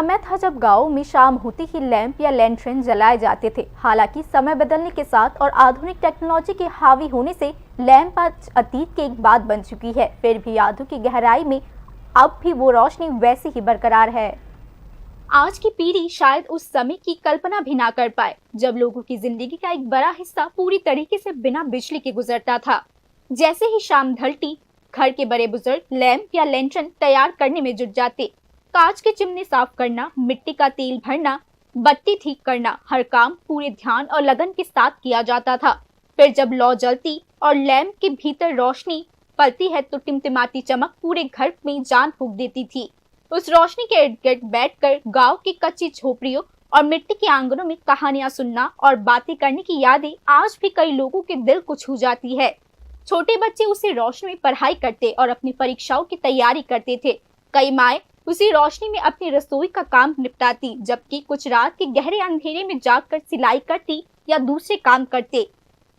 समय था जब गाँव में शाम होते ही लैंप या लैंटर्न जलाए जाते थे। हालांकि समय बदलने के साथ और आधुनिक टेक्नोलॉजी के हावी होने से लैंप आज अतीत की एक बात बन चुकी है। फिर भी यादों की गहराई में अब भी वो रोशनी वैसी ही बरकरार है। आज की पीढ़ी शायद उस समय की कल्पना भी ना कर पाए जब लोगों की जिंदगी का एक बड़ा हिस्सा पूरी तरीके से बिना बिजली के गुजरता था। जैसे ही शाम ढलती, घर के बड़े बुजुर्ग लैंप या लैंटर्न तैयार करने में जुट जाते। कांच के चिमने साफ करना, मिट्टी का तेल भरना, बत्ती ठीक करना, हर काम पूरे ध्यान और लगन के साथ किया जाता था। फिर जब लौ जलती और लैंप के भीतर रोशनी पलती है तो टिमटिमाती चमक पूरे घर में जान फूंक देती थी। उस रोशनी के इर्द गिर्द बैठकर गांव की कच्ची झोपड़ियों और मिट्टी के आंगनों में कहानियां सुनना और बातें करने की यादें आज भी कई लोगों के दिल को छू जाती है। छोटे बच्चे उसी रोशनी में पढ़ाई करते और अपनी परीक्षाओं की तैयारी करते थे। कई माएं उसी रोशनी में अपनी रसोई का काम निपटाती, जबकि कुछ रात के गहरे अंधेरे में जागकर सिलाई करती या दूसरे काम करते।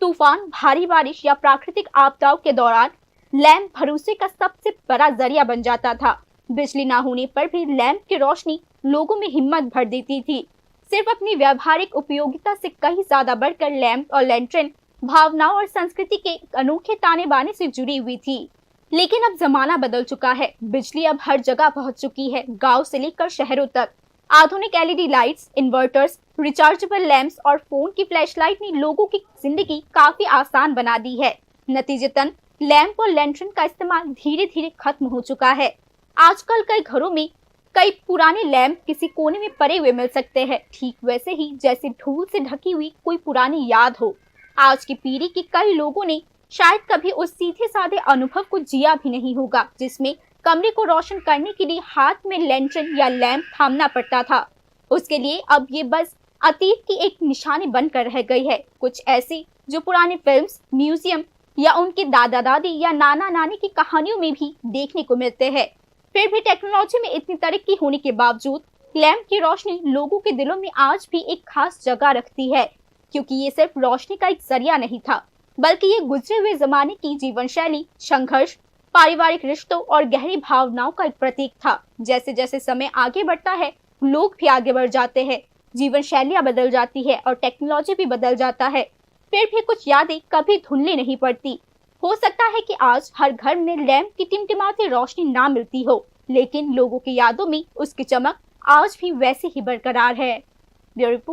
तूफान, भारी बारिश या प्राकृतिक आपदाओं के दौरान लैंप भरोसे का सबसे बड़ा जरिया बन जाता था। बिजली ना होने पर भी लैंप की रोशनी लोगों में हिम्मत भर देती थी। सिर्फ अपनी व्यावहारिक उपयोगिता से कहीं ज्यादा बढ़कर लैंप और लैंटर्न भावनाओं और संस्कृति के अनोखे ताने बाने से जुड़ी हुई थी। लेकिन अब जमाना बदल चुका है। बिजली अब हर जगह पहुंच चुकी है, गांव से लेकर शहरों तक। आधुनिक LED lights, inverters, rechargeable lamps और फोन की फ्लैशलाइट ने लोगों की जिंदगी काफी आसान बना दी है। नतीजतन लैंप और लैंटर्न का इस्तेमाल धीरे धीरे खत्म हो चुका है। आजकल कई घरों में कई पुराने लैंप किसी कोने में पड़े हुए मिल सकते हैं, ठीक वैसे ही जैसे धूल से ढकी हुई कोई पुरानी याद हो। आज की पीढ़ी के कई लोगों ने शायद कभी उस सीधे साधे अनुभव को जिया भी नहीं होगा, जिसमें कमरे को रोशन करने के लिए हाथ में लैंटर्न या लैंप थामना पड़ता था। उसके लिए अब ये बस अतीत की एक निशानी बनकर रह गई है। कुछ ऐसी जो पुरानी फिल्म्स, म्यूजियम या उनके दादा दादी या नाना नानी की कहानियों में भी देखने को मिलते हैं। फिर भी टेक्नोलॉजी में इतनी तरक्की होने के बावजूद लैंप की रोशनी लोगों के दिलों में आज भी एक खास जगह रखती है, क्योंकि ये सिर्फ रोशनी का एक जरिया नहीं था, बल्कि ये गुजरे हुए जमाने की जीवन शैली, संघर्ष, पारिवारिक रिश्तों और गहरी भावनाओं का एक प्रतीक था। जैसे जैसे समय आगे बढ़ता है, लोग भी आगे बढ़ जाते हैं, जीवन शैलियां बदल जाती है और टेक्नोलॉजी भी बदल जाता है। फिर भी कुछ यादें कभी धुंधली नहीं पड़ती। हो सकता है कि आज हर घर में लैंप की टिमटिमाती रोशनी ना मिलती हो, लेकिन लोगों की यादों में उसकी चमक आज भी वैसी ही बरकरार है। Bureau report.